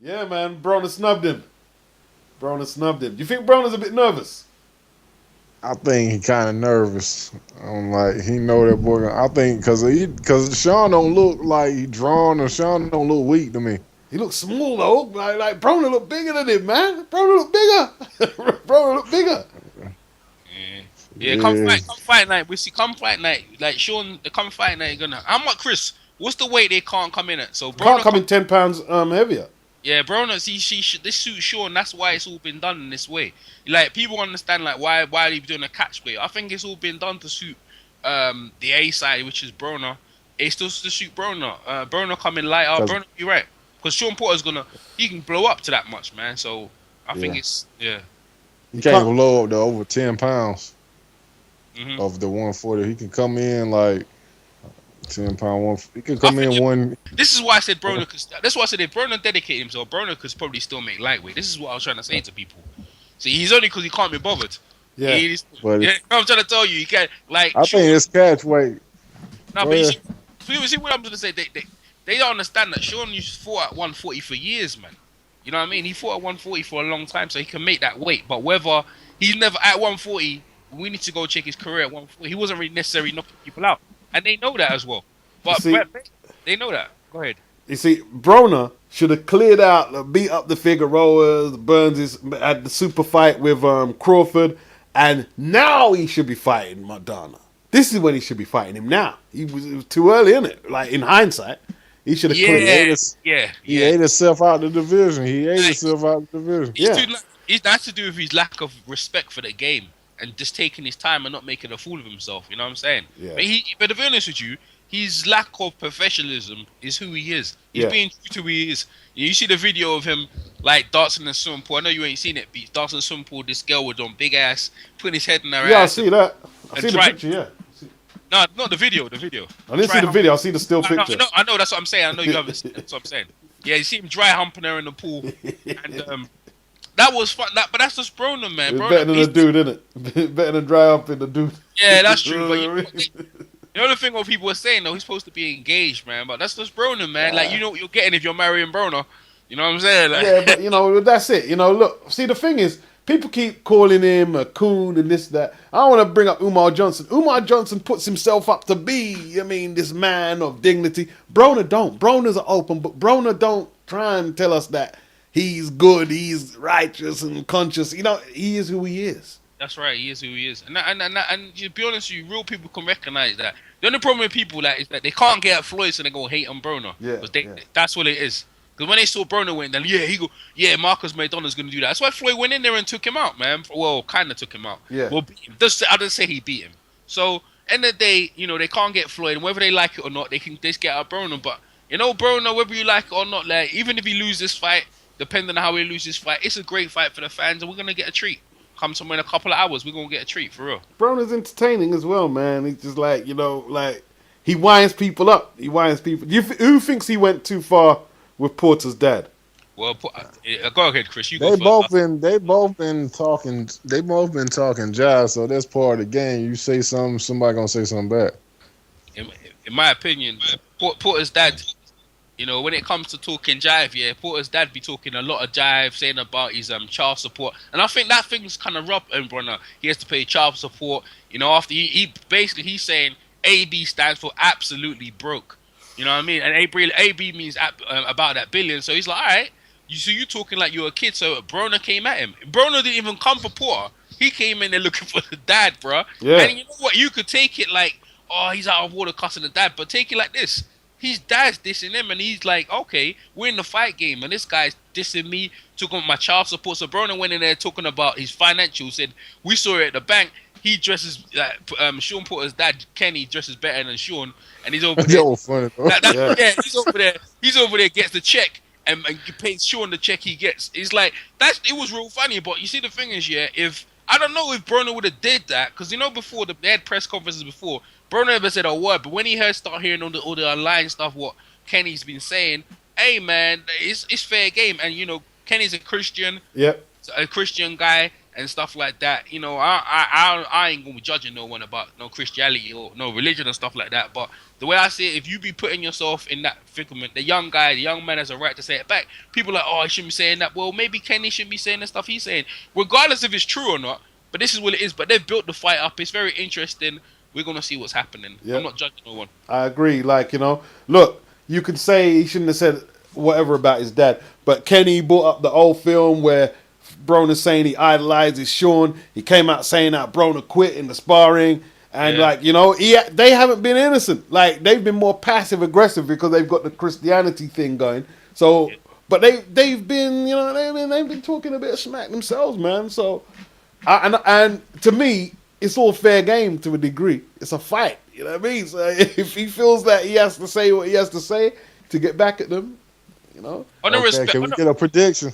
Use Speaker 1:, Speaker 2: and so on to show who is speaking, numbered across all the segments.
Speaker 1: Yeah, man. Broner snubbed him. Broner snubbed him. Do you think Broner's a bit nervous?
Speaker 2: I think he kind of nervous. I'm like he know that boy. I think because Shawn don't look like he drawn or Shawn don't look weak to me.
Speaker 1: He looks small though. Like Broner look bigger than him, man. Broner look bigger. Broner look bigger.
Speaker 3: Yeah. Yeah,
Speaker 2: Yeah,
Speaker 3: come fight night. We see come fight night. Like Shawn, the come fight night. You're gonna. How much, Chris? What's the weight they can't come in at? So
Speaker 1: Can't
Speaker 3: Broner
Speaker 1: come in 10 pounds heavier.
Speaker 3: Yeah, Broner, see, this suits Shawn. That's why it's all been done in this way. Like people understand, like why are they doing a catch weight? I think it's all been done to suit the A side, which is Broner. It's still to suit Broner. Broner coming lighter. Broner, you're right, because Shawn Porter's he can blow up to that much, man. So I think it's
Speaker 2: he can't blow up to over 10 pounds
Speaker 3: Mhm.
Speaker 2: of the 140. He can come in like 10 pound one. He can come in one.
Speaker 3: This is why I said Broner. That's why I said if Broner dedicated himself, Broner could probably still make lightweight. This is what I was trying to say to people. See, he's only because he can't be bothered.
Speaker 1: Yeah.
Speaker 3: I'm trying to tell you, he can't. Like,
Speaker 2: I think it's catch weight.
Speaker 3: No, but you see what I'm going to say? They don't understand that Shawn used to fought at 140 for years, man. You know what I mean? He fought at 140 for a long time, so he can make that weight. But whether he's never at 140, we need to go check his career at 140. He wasn't really necessarily knocking people out, and they know that as well. But they know that. Go ahead.
Speaker 1: You see, Broner should have cleared out, beat up the Figueroas, Burns had the super fight with Crawford, and now he should be fighting Madonna. This is when he should be fighting him now. It was too early, isn't it? Like, in hindsight, he should have cleared.
Speaker 2: He ate himself out the division.
Speaker 3: That's to do with his lack of respect for the game and just taking his time and not making a fool of himself. You know what I'm saying?
Speaker 1: Yeah.
Speaker 3: But to be honest with you, his lack of professionalism is who he is. He's being true to who he is. You see the video of him like dancing in swimming pool. I know you ain't seen it, but he's dancing in swimming pool. This girl with on big ass, putting his head in her ass.
Speaker 1: Yeah, I see that. I see the picture. Yeah.
Speaker 3: No, not the video. The video.
Speaker 1: I didn't see the video. I see the still picture.
Speaker 3: I know. That's what I'm saying. I know you haven't seen it. That's what I'm saying. Yeah, you see him dry humping her in the pool, and that was fun. But that's just Broner, man.
Speaker 1: It's better than a dude, isn't it? Better than dry humping the dude.
Speaker 3: Yeah, that's true. But the other thing what people are saying though, he's supposed to be engaged, man. But that's just Broner, man. Like you know what you're getting if you're marrying Broner. You know what I'm saying? Like,
Speaker 1: yeah, but that's it. Look. See, the thing is, people keep calling him a coon and this, that. I don't want to bring up Umar Johnson. Umar Johnson puts himself up to be, this man of dignity. Broner don't. Broner's an open book. Broner don't try and tell us that he's good, he's righteous and conscious. He is who he is.
Speaker 3: That's right. He is who he is. And to be honest with you, real people can recognize that. The only problem with people is that they can't get at Floyd, so they go hate on Broner. That's what it is. Because when they saw Broner win, then Marcus Madonna's going to do that. That's why Floyd went in there and took him out, man. Well, kind of took him out.
Speaker 1: Yeah.
Speaker 3: Well, I didn't say he beat him. So, end of the day, they can't get Floyd. And whether they like it or not, they can just get out Broner. But, Broner, whether you like it or not, like, even if he loses this fight, depending on how he loses this fight, it's a great fight for the fans, and we're going to get a treat. Come somewhere in a couple of hours, we're going to get a treat, for real.
Speaker 1: Broner's entertaining as well, man. He's just like, he winds people up. Who thinks he went too far with Porter's dad?
Speaker 3: Well, go ahead, Chris.
Speaker 2: They both been talking jive, so that's part of the game. You say something, somebody gonna say something back.
Speaker 3: In my opinion, Porter's dad, when it comes to talking jive, Porter's dad be talking a lot of jive, saying about his child support, and I think that thing's kind of rough. And Broner, he has to pay child support. After he's saying AB stands for absolutely broke. You know what I mean? And AB means about that billion. So he's like, all right, you talking like you're a kid. So Broner came at him. Broner didn't even come for Porter. He came in there looking for the dad, bro.
Speaker 1: Yeah.
Speaker 3: And you know what? You could take it like, oh, he's out of order cussing the dad. But take it like this. His dad's dissing him. And he's like, okay, we're in the fight game. And this guy's dissing me, took on my child support. So Broner went in there talking about his financials. Said, we saw it at the bank. He dresses Shawn Porter's dad, Kenny, dresses better than Shawn, and he's over there.
Speaker 2: Funny,
Speaker 3: he's over there. He's over there, gets the check, and pays Shawn the check he gets. It's like it was real funny. But you see, the thing is, if I don't know if Broner would have did that, because before they had press conferences before, Broner never said a word. But when he start hearing all the online stuff, what Kenny's been saying, hey man, it's fair game, and Kenny's a Christian.
Speaker 1: Yep.
Speaker 3: A Christian guy. and stuff like that. You know, I ain't gonna be judging no one about no Christianity or no religion and stuff like that. But the way I see it, if you be putting yourself in that predicament, the young man has a right to say it back. People are like, oh, he shouldn't be saying that. Well, maybe Kenny shouldn't be saying the stuff he's saying, regardless if it's true or not. But this is what it is. But they've built the fight up. It's very interesting. We're gonna see what's happening.
Speaker 1: Yep.
Speaker 3: I'm not judging no one.
Speaker 1: I agree. Like, look, you can say he shouldn't have said whatever about his dad, but Kenny brought up the old film where Broner saying he idolizes Shawn. He came out saying that Broner quit in the sparring. And, they haven't been innocent. Like, they've been more passive-aggressive because they've got the Christianity thing going. So, but they've been, they've been talking a bit of smack themselves, man. So, and to me, it's all fair game to a degree. It's a fight, you know what I mean? So if he feels that he has to say what he has to say to get back at them,
Speaker 3: On the
Speaker 2: Okay,
Speaker 3: respect,
Speaker 2: can we get a prediction?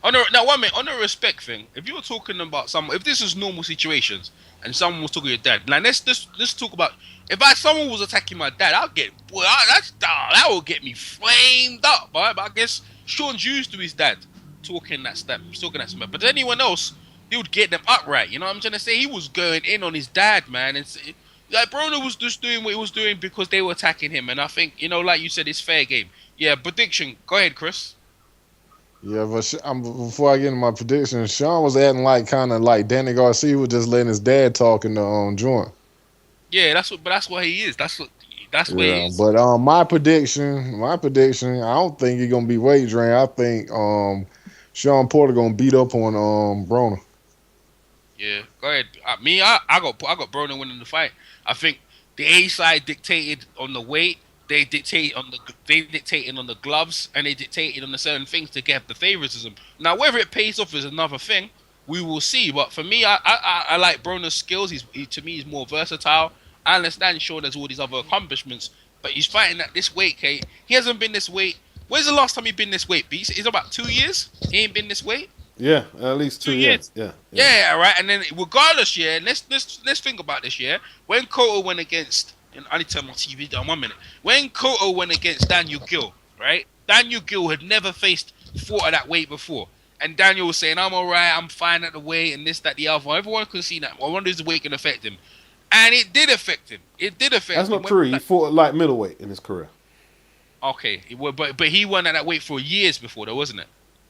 Speaker 3: now, 1 minute, on the respect thing, if you were talking about someone, if this was normal situations and someone was talking to your dad, like let's talk about if someone was attacking my dad, that would get me flamed up, boy. But I guess Shawn's used to his dad talking that stuff. But anyone else, he would get them upright. You know what I'm trying to say? He was going in on his dad, man. And like Broner was just doing what he was doing because they were attacking him. And I think, like you said, it's fair game. Yeah, prediction. Go ahead, Chris.
Speaker 2: Yeah, but before I get into my prediction, Shawn was acting like kind of like Danny Garcia was just letting his dad talk in the joint.
Speaker 3: Yeah, that's what he is. That's where he is.
Speaker 2: But my prediction, I don't think he's gonna be wagering. I think Shawn Porter gonna beat up on Broner.
Speaker 3: Yeah, go ahead. I got Broner winning the fight. I think the A side dictated on the weight. They dictated on the gloves, and they dictated on the certain things to get the favoritism. Now, whether it pays off is another thing. We will see. But for me, I like Broner's skills. To me, he's more versatile. I understand Shawn has all these other accomplishments, but he's fighting at this weight, Kate. He hasn't been this weight. When's the last time he been this weight, Beast? It's about 2 years. He ain't been this weight.
Speaker 1: Yeah, at least 2 years. Yeah,
Speaker 3: right. And then regardless, let's think about this. When Cotto went against, and I need to turn my TV down 1 minute. When Cotto went against Daniel Gill, right? Daniel Gill had never fought at that weight before. And Daniel was saying, I'm all right, I'm fine at the weight, and this, that, the other. Everyone could see that. I wonder if the weight can affect him. And it did affect him.
Speaker 1: That's not true. He fought at light middleweight in his career.
Speaker 3: Okay. But he won at that weight for years before, though, wasn't it?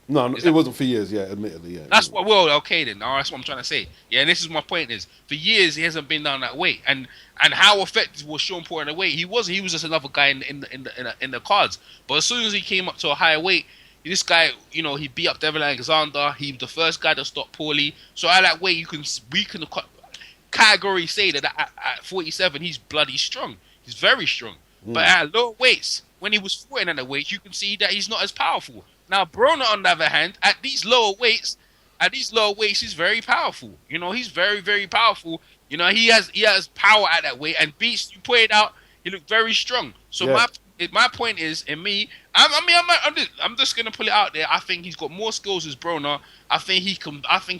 Speaker 1: No, it wasn't for years, admittedly, yeah.
Speaker 3: That's what, well, okay then. That's what I'm trying to say. Yeah, and this is my point is, for years, he hasn't been down that weight. And how effective was Shawn Porter in the weight? He was just another guy in the cards. But as soon as he came up to a higher weight, this guy, he beat up Devin Alexander. He was the first guy to stop Paulie. So at that weight, we can category say that at 47, he's bloody strong. He's very strong. But at lower weights, when he was fighting at the weight, you can see that he's not as powerful. Now, Broner, on the other hand, at these lower weights, he's very powerful. He's very, very powerful. He has power at that weight. And Beast, you pointed out, he looked very strong. So my point is, in me, I'm just gonna put it out there. I think he's got more skills as Broner. I think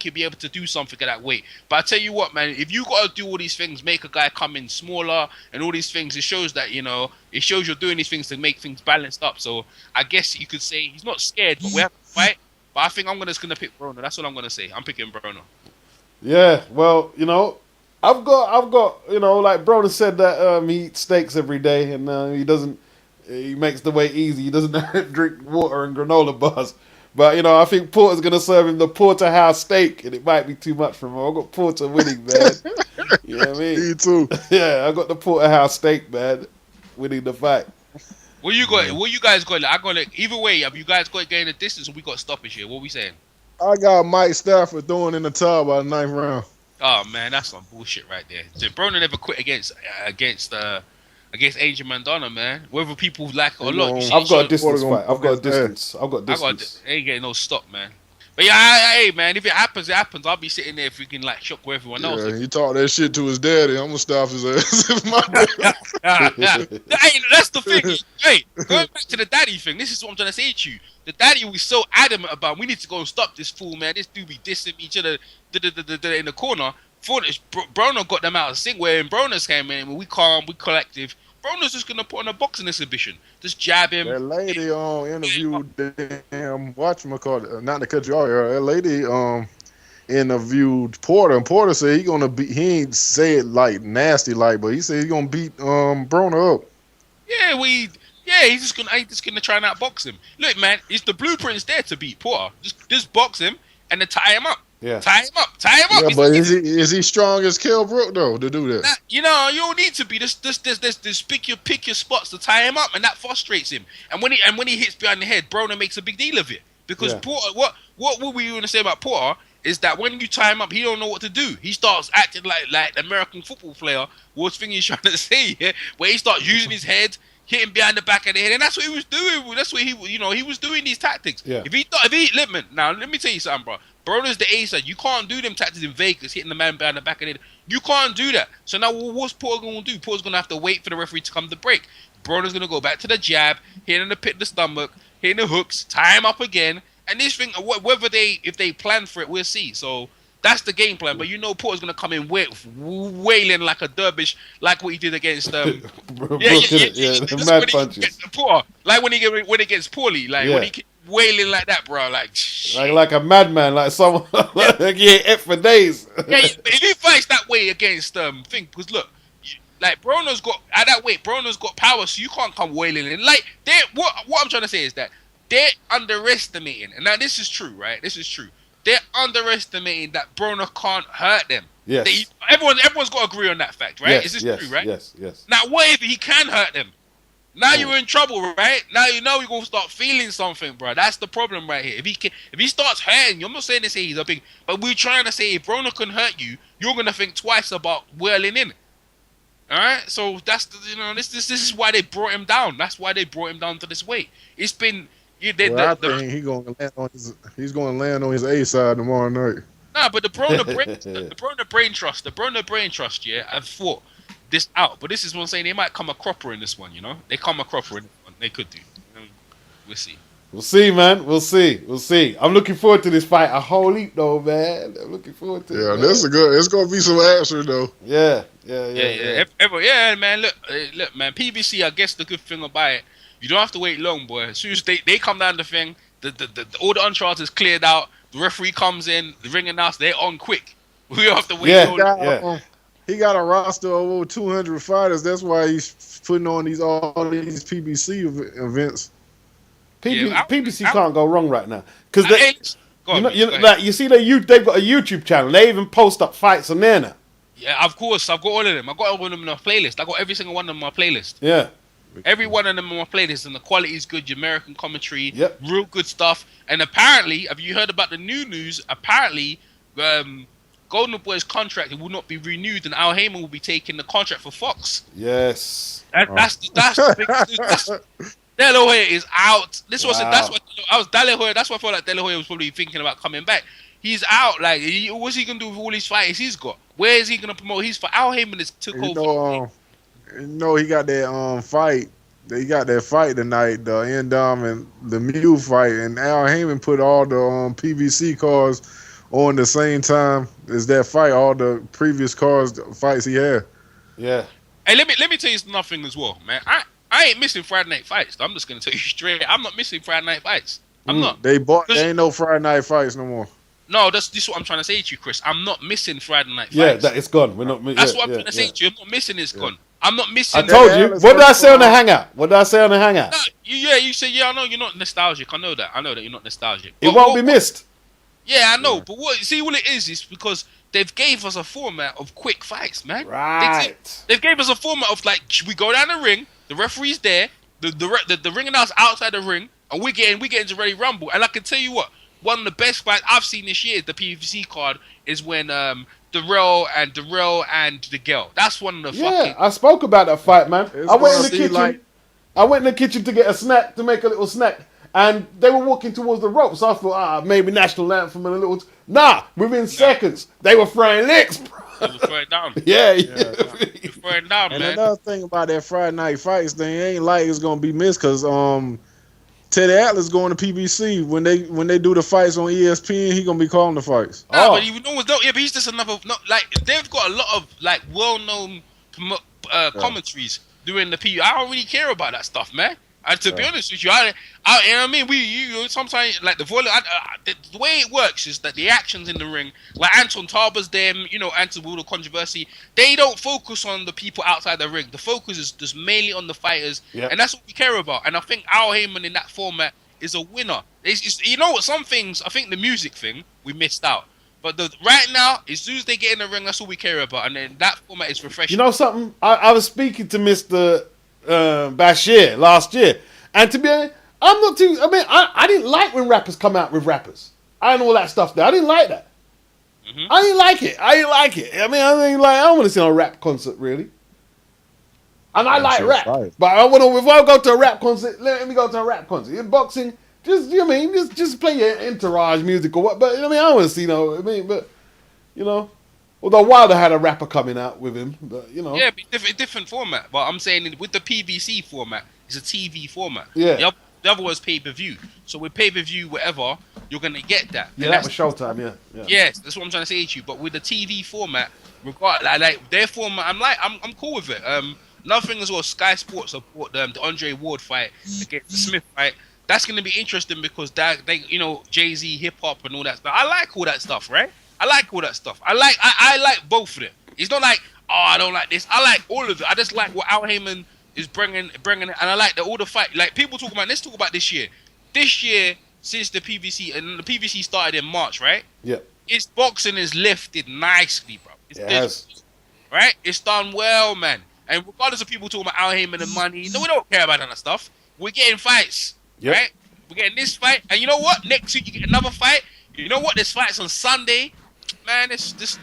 Speaker 3: he'll be able to do something at that weight. But I tell you what, man, if you got to do all these things, make a guy come in smaller and all these things, it shows that it shows you're doing these things to make things balanced up. So I guess you could say he's not scared, but we have to fight. But I think I'm just gonna pick Broner. That's what I'm gonna say. I'm picking Broner.
Speaker 1: Yeah, well, I've got like Broner said that he eats steaks every day and he doesn't. He makes the weight easy. He doesn't drink water and granola bars. But, I think Porter's going to serve him the porterhouse steak, and it might be too much for him. I've got Porter winning, man. You know what I mean?
Speaker 2: Me too.
Speaker 1: Yeah, I got the porterhouse steak, man, winning the fight.
Speaker 3: What you got? What you guys got? I got either way. Have you guys got getting the distance, or we got stoppage here? What we saying?
Speaker 2: I got Mike Stafford throwing in the towel by the 9th round.
Speaker 3: Oh man, that's some bullshit right there. So Broner never quit against Adrien Broner, man. Whether people like it or not,
Speaker 1: I've got a distance fight. I've got distance.
Speaker 3: Ain't getting no stop, man. But yeah, hey man, if it happens, it happens. I'll be sitting there freaking like shocked with everyone else.
Speaker 2: Yeah, he talked that shit to his daddy. I'm gonna stop his ass.
Speaker 3: Hey, that's the thing. Hey, going back to the daddy thing, this is what I'm trying to say to you. The daddy was so adamant about we need to go and stop this fool, man. This dude be dissing each other in the corner. Broner got them out of sync. Where in Broner's came in, when we calm, we collective. Broner's just gonna put on a boxing exhibition, just jab him.
Speaker 2: That lady interviewed damn whatchamacallit, not to cut you off here. That lady interviewed Porter, and Porter said he gonna beat. He ain't say it like nasty like, but he said he gonna beat Broner up.
Speaker 3: Yeah, he's just gonna try and outbox him. Look, man, it's the blueprint's there to beat Porter. Just box him and then tie him up.
Speaker 1: Yeah.
Speaker 3: Tie him up.
Speaker 2: Yeah, but is he strong as Kell Brook though to do that?
Speaker 3: You don't need to be. Just pick your spots to tie him up, and that frustrates him. And when he hits behind the head, Broner makes a big deal of it because Porter. What were you going to say about Porter is that when you tie him up, he don't know what to do. He starts acting like the American football player. What's thing he's trying to say here, where he starts using his head, hitting behind the back of the head, and that's what he was doing. That's what he was doing these tactics.
Speaker 1: Yeah.
Speaker 3: If he now let me tell you something, bro. Broner's the ace. You can't do them tactics in Vegas, hitting the man behind the back of the head. You can't do that. So now what's Porter going to do? Porter's going to have to wait for the referee to come to break. Broner's going to go back to the jab, hitting the pit of the stomach, hitting the hooks, tie him up again. And this thing, if they plan for it, we'll see. So that's the game plan. But Porter's going to come in wailing like a dervish, like what he did against
Speaker 1: the mad punches.
Speaker 3: Porter, like when he gets poorly, like when he wailing like that, bro,
Speaker 1: like a madman, like someone like he ain't ate for days.
Speaker 3: If he fights that way against thing, because look, like Broner's got power, so you can't come wailing in. Like what I'm trying to say is that they're underestimating, and now this is true, right? This is true. They're underestimating that Broner can't hurt them.
Speaker 1: Yes.
Speaker 3: Everyone's got to agree on that fact, right? Is this true, right?
Speaker 1: Yes.
Speaker 3: Now, what if he can hurt them? Now you're in trouble, right? Now you're gonna start feeling something, bro. That's the problem right here. If he starts hurting you, I'm not saying to say he's a big, but we're trying to say if Broner can hurt you, you're gonna think twice about whirling in. All right, so that's this is why they brought him down. That's why they brought him down to this weight. It's been.
Speaker 2: I think he's gonna land on his A side tomorrow night.
Speaker 3: Nah, but the Broner brain trust, yeah, have fought this out. But this is what I'm saying. They might come a cropper in this one, They come a cropper in this one. They could do. We'll see.
Speaker 1: We'll see, man. We'll see. I'm looking forward to this fight a whole heap, though, man. I'm looking forward to it.
Speaker 2: Yeah, this is good. It's gonna be some action, though.
Speaker 1: Yeah,
Speaker 3: man. Look, man. PBC. I guess the good thing about it, you don't have to wait long, boy. As soon as they come down the thing, all the uncharted is cleared out. The referee comes in, the ring announce, they're on quick. We don't have to wait.
Speaker 2: He got a roster of over 200 fighters. That's why he's putting on all these PBC events.
Speaker 1: PBC can't go wrong right now because you see they've got a YouTube channel. They even post up fights on there now.
Speaker 3: Yeah, of course. I've got all of them. I've got all of them in my playlist. I got every single one of them on my playlist.
Speaker 1: Yeah.
Speaker 3: Every one of them on my playlist, and the quality is good. Your American commentary, real good stuff. And apparently, have you heard about the new news? Apparently, Golden Boy's contract will not be renewed, and Al Heyman will be taking the contract for Fox.
Speaker 1: Yes,
Speaker 3: that's the big news. De La Hoya is out. That's why I felt like De La Hoya was probably thinking about coming back. He's out. Like, what's he gonna do with all these fights he's got? Where is he gonna promote his fight? Al Heyman is took over.
Speaker 2: He got that fight. They got that fight tonight, the Endom and the Mew fight, and Al Heyman put all the PBC cards on the same time as that fight. All the previous fights he had.
Speaker 1: Yeah.
Speaker 3: Hey, let me tell you nothing as well, man. I ain't missing Friday night fights. I'm just gonna tell you straight. I'm not missing Friday night fights. I'm not.
Speaker 2: There ain't no Friday night fights no more.
Speaker 3: No, this is what I'm trying to say to you, Chris. I'm not missing Friday night fights.
Speaker 1: Yeah, it's gone. We're not.
Speaker 3: That's what I'm trying to say to you. I'm not missing. It's gone. I'm not missing.
Speaker 1: I told you. What did I say on the hangout?
Speaker 3: No, you say, I know you're not nostalgic. I know that you're not nostalgic.
Speaker 1: It won't be missed.
Speaker 3: Yeah, I know. But what it is because they've gave us a format of quick fights, man.
Speaker 1: Right.
Speaker 3: They've gave us a format of like we go down the ring, the referee's there, the ring announcer outside the ring, and we're getting to Ready Rumble. And I can tell you what, one of the best fights I've seen this year, the PVC card, is when Darrell and the girl. That's one of the fucking.
Speaker 1: I spoke about that fight, man. I went in the kitchen. I went in the kitchen to get a snack, to make a little snack, and they were walking towards the rope. So I thought, maybe national anthem and a little. Nah, within seconds they were throwing licks, bro.
Speaker 3: They were throwing down.
Speaker 1: Yeah.
Speaker 3: Throwing down,
Speaker 2: and
Speaker 3: man.
Speaker 2: another thing about that Friday night fights thing, ain't like it's gonna be missed because Teddy Atlas going to PBC when they do the fights on ESPN. He gonna be calling the fights.
Speaker 3: But he's just another. They've got a lot of well-known commentaries doing the PBC. I don't really care about that stuff, man. And to be honest with you, you know what I mean? You sometimes like the volume. The way it works is that the actions in the ring, like Anton Tarber's them, Anton with all the controversy, they don't focus on the people outside the ring. The focus is just mainly on the fighters, and that's what we care about. And I think Al Heyman in that format is a winner. You know what? Some things, I think the music thing we missed out. But right now, as soon as they get in the ring, that's all we care about. And then that format is refreshing.
Speaker 1: You know something? I was speaking to Mr. Bashir last year, and to be honest, I'm not too. I mean, I didn't like when rappers come out with rappers and all that stuff. There, I didn't like that. I didn't like it. I don't want to see a rap concert really. And I like rap, but if I go to a rap concert, let me go to a rap concert. In boxing, just play your entourage music or what. But I don't want to see although Wilder had a rapper coming out with him, but
Speaker 3: yeah, different format. But I'm saying with the PBC format, it's a TV format.
Speaker 1: Yeah.
Speaker 3: The other was pay-per-view. So with pay-per-view, whatever, you're gonna get that.
Speaker 1: Yeah, that was Showtime. Yeah.
Speaker 3: Yes, that's what I'm trying to say to you. But with the TV format, like their format, I'm cool with it. Another thing as well, Sky Sports support the Andre Ward fight against the Smith fight. That's gonna be interesting because they Jay-Z, hip hop, and all that stuff. I like all that stuff, right? I like all that stuff. I like both of them. It's not like, I don't like this. I like all of it. I just like what Al Heyman is bringing it, and I like all the fight. Like people talk about. Let's talk about this year. This year, since the PBC and the PBC started in March, right?
Speaker 1: Yeah.
Speaker 3: Its boxing is lifted nicely, bro. Right? It's done well, man. And regardless of people talking about Al Heyman and money, no, we don't care about that stuff. We're getting fights, right? We're getting this fight, and you know what? Next week you get another fight. You know what? This fight's on Sunday. Man, it's just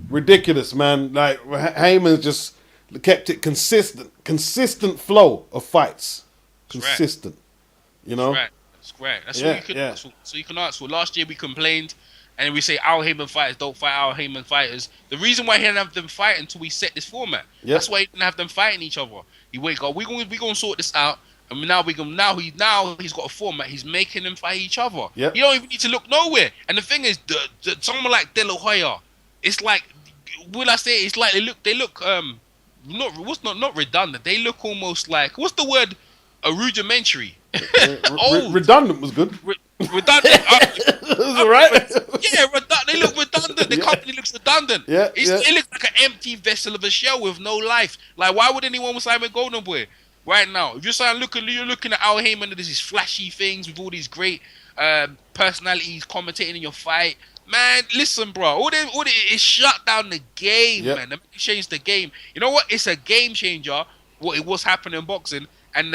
Speaker 1: ridiculous, man. Like Heyman's just kept it consistent flow of fights, consistent.
Speaker 3: That's great. That's what you can. Yeah. So you can ask for. Last year we complained, and we say Al Heyman fighters don't fight Al Heyman fighters. The reason why he didn't have them fight until we set this format. Yep. That's why he didn't have them fighting each other. We gonna sort this out. And now he's got a format. He's making them fight each other.
Speaker 1: Yep.
Speaker 3: You don't even need to look nowhere. And the thing is, someone like De La Hoya, it's like, will I say? It's like they look not redundant. They look almost like, what's the word? Rudimentary.
Speaker 1: Redundant was good.
Speaker 3: Redundant.
Speaker 1: Right.
Speaker 3: Yeah, they look redundant. The company looks redundant.
Speaker 1: Yeah.
Speaker 3: It looks like an empty vessel of a shell with no life. Like, why would anyone want Simon Golden Boy? Right now, if you're looking at Al Heyman and there's these flashy things with all these great personalities commentating in your fight. Man, listen, bro. All it shut down the game, man. It changed the game. You know what? It's a game changer. What's happening in boxing, and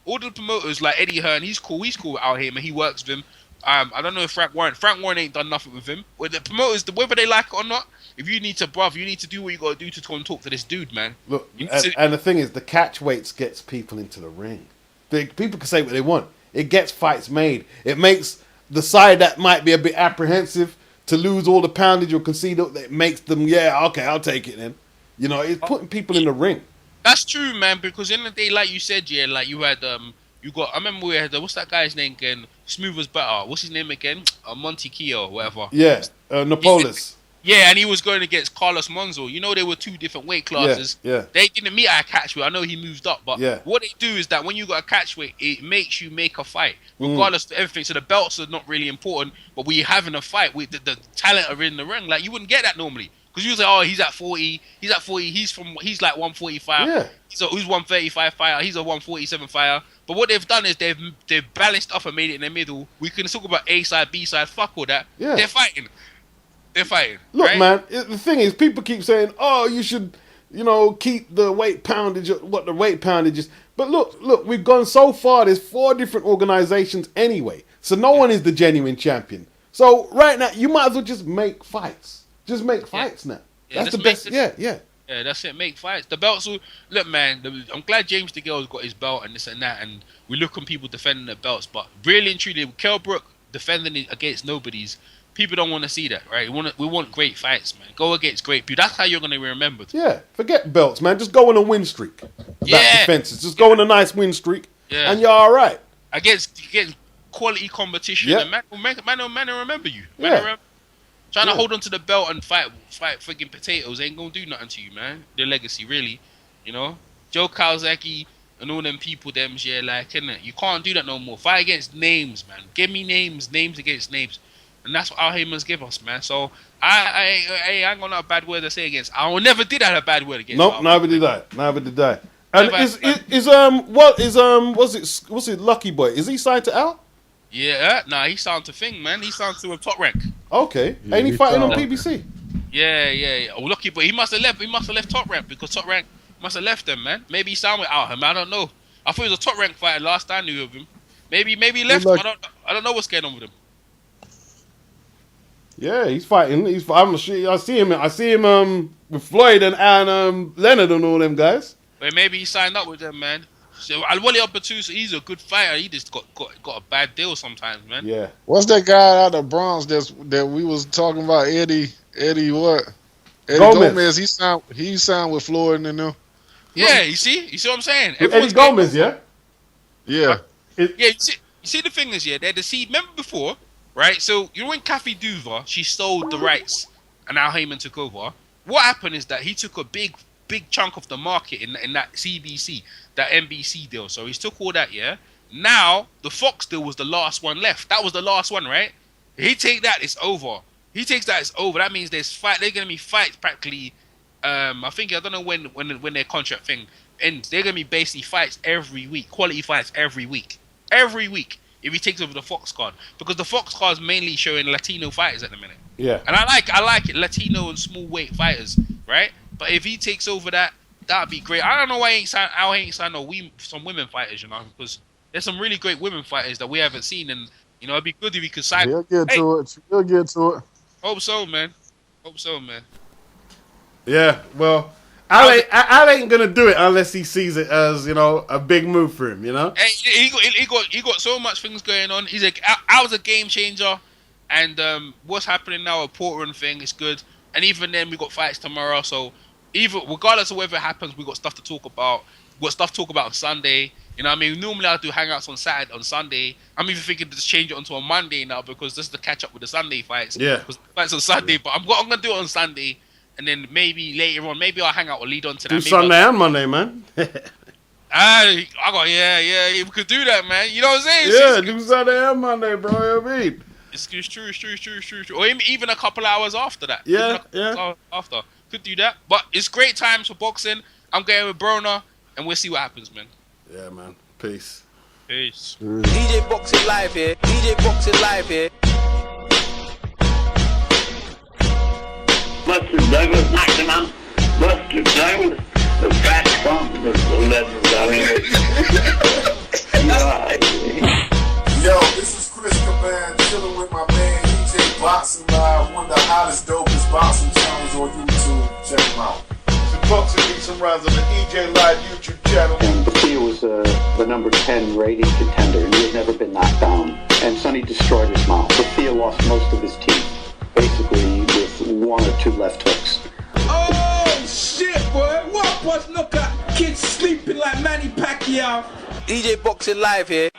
Speaker 3: all the promoters like Eddie Hearn, he's cool. He's cool with Al Heyman. He works with him. I don't know if Frank Warren ain't done nothing with him. With the promoters, whether they like it or not, if you need to, bruv, you need to do what you got to do to come and talk to this dude, man.
Speaker 1: Look, and the thing is, the catch weights gets people into the ring. People can say what they want. It gets fights made. It makes the side that might be a bit apprehensive to lose all the poundage or concede. It makes them, okay, I'll take it then. It's putting people in the ring.
Speaker 3: That's true, man. Because in the day, like you said, like you had I remember we had what's that guy's name again? Smooth as butter. What's his name again? Monty Keogh, whatever.
Speaker 1: Yeah, Napolis.
Speaker 3: Yeah, and he was going against Carlos Monzo. They were two different weight classes.
Speaker 1: Yeah.
Speaker 3: They didn't meet at a catchweight. I know he moved up, but what they do is that when you got a catchweight, it makes you make a fight, regardless of everything. So the belts are not really important, but we having a fight with the talent are in the ring. Like you wouldn't get that normally. Because you say, he's at 40, he's like 145.
Speaker 1: Yeah.
Speaker 3: So who's 135 fire? He's a 147 fire. But what they've done is they've balanced up and made it in the middle. We can talk about A side, B side, fuck all that.
Speaker 1: Yeah.
Speaker 3: They're fighting.
Speaker 1: Look,
Speaker 3: right?
Speaker 1: man, the thing is, people keep saying, you should, keep the weight poundage, what the weight poundage is. But look, we've gone so far, there's 4 different organizations anyway. So no one is the genuine champion. So right now, you might as well just make fights. Just make fights now. That's the best. Yeah.
Speaker 3: Yeah, that's it. Make fights. The belts will... Look, man, I'm glad James DeGale's got his belt and this and that, and we look on people defending their belts, but really and truly, Kell Brook defending it against nobodies, people don't want to see that, right? We want great fights, man. Go against great people. That's how you're going to be remembered.
Speaker 1: Yeah, forget belts, man. Just go on a win streak. Defenses. Just go on a nice win streak, and you're all right.
Speaker 3: Against quality competition, and man will remember you. Trying to hold on to the belt and fight friggin' potatoes ain't gonna do nothing to you, man. Their legacy, really. Joe Kawasaki, and all them people, like, innit? You can't do that no more. Fight against names, man. Give me names against names. And that's what Al Heyman's give us, man. So, I ain't got no bad word to say against. I will never did have a bad word against
Speaker 1: Nope, neither did I. And what's it, Lucky Boy? Is he signed to Al?
Speaker 3: Yeah, nah, he signed to Thing, man. He signed to a Top Rank.
Speaker 1: Okay.
Speaker 2: Yeah,
Speaker 1: Ain't he
Speaker 2: he
Speaker 1: fighting on
Speaker 2: signed.
Speaker 1: PBC?
Speaker 3: Yeah. Oh, Lucky Boy, he must have left Top Rank because Top Rank must have left them, man. Maybe he signed with Al Heyman, I don't know. I thought he was a Top Rank fighter last I knew of him. Maybe he left him. I don't know what's going on with him.
Speaker 1: Yeah, he's fighting. I see him with Floyd and Leonard and all them guys.
Speaker 3: But maybe he signed up with them, man. So Al-Wali Abatusa, he's a good fighter. He just got a bad deal sometimes, man.
Speaker 1: Yeah.
Speaker 2: What's that guy out of the Bronx that we was talking about? Eddie what? Eddie Gomez. He signed with Floyd and them.
Speaker 3: Yeah, you see what I'm saying?
Speaker 1: Eddie Gomez, yeah.
Speaker 2: Yeah.
Speaker 3: You see the thing is, they're the seed. Remember before, right? So you know when Kathy Duva, she sold the rights, and now Heyman took over. What happened is that he took a big chunk of the market in that CBC, that NBC deal. So he took all that, yeah. Now the Fox deal was the last one left. That was the last one, right? He take that, it's over. He takes that, it's over. That means there's fight. They're gonna be fights practically. I don't know when their contract thing ends. They're gonna be basically fights every week, quality fights every week. If he takes over the Fox card, because the Fox card is mainly showing Latino fighters at the minute.
Speaker 1: Yeah.
Speaker 3: And I like it, Latino and small weight fighters, right? But if he takes over that'd be great. I don't know why Al ain't signed some women fighters, because there's some really great women fighters that we haven't seen, and it'd be good if he could sign.
Speaker 2: He'll get to it.
Speaker 3: Hope so, man.
Speaker 1: Yeah. Well, Al ain't gonna do it unless he sees it as a big move for him.
Speaker 3: Hey, he got so much things going on. Al's a game changer, and what's happening now at Porter and thing is good. And even then, we got fights tomorrow. So regardless of whether it happens, we got stuff to talk about. We got stuff to talk about on Sunday. You know what I mean? Normally I do hangouts on Sunday. I'm even thinking to just change it onto a Monday now because this is the catch up with the Sunday fights.
Speaker 1: Yeah.
Speaker 3: Because the fights on Sunday, but I'm gonna do it on Sunday. And then maybe later on, maybe I'll hang out or lead on to that.
Speaker 1: Do Sunday and Monday, man.
Speaker 3: We could do that, man. You know what I'm saying?
Speaker 1: Yeah, do Sunday and Monday, bro. You know what I mean?
Speaker 3: It's true. Or even a couple hours after that. After. Could do that. But it's great times for boxing. I'm going with Broner, and we'll see what happens, man.
Speaker 1: Yeah, man. Peace.
Speaker 4: DJ Boxing Live here.
Speaker 5: Buster Douglas knocked him out. Buster Douglas, the fat bump, the legend.
Speaker 6: Yo, this is Chris Caban chilling with my man EJ Boxing Live, one of the hottest, dopest boxing channels on YouTube. Check him out. The boxing beats and runs on the EJ Live YouTube channel.
Speaker 7: And Bashir was the number 10 rating contender, and he had never been knocked down. And Sonny destroyed his mouth. Bashir lost most of his teeth, basically with one or two left hooks.
Speaker 8: Oh shit, boy! What was look at kids sleeping like Manny Pacquiao?
Speaker 4: DJ Boxing Live here.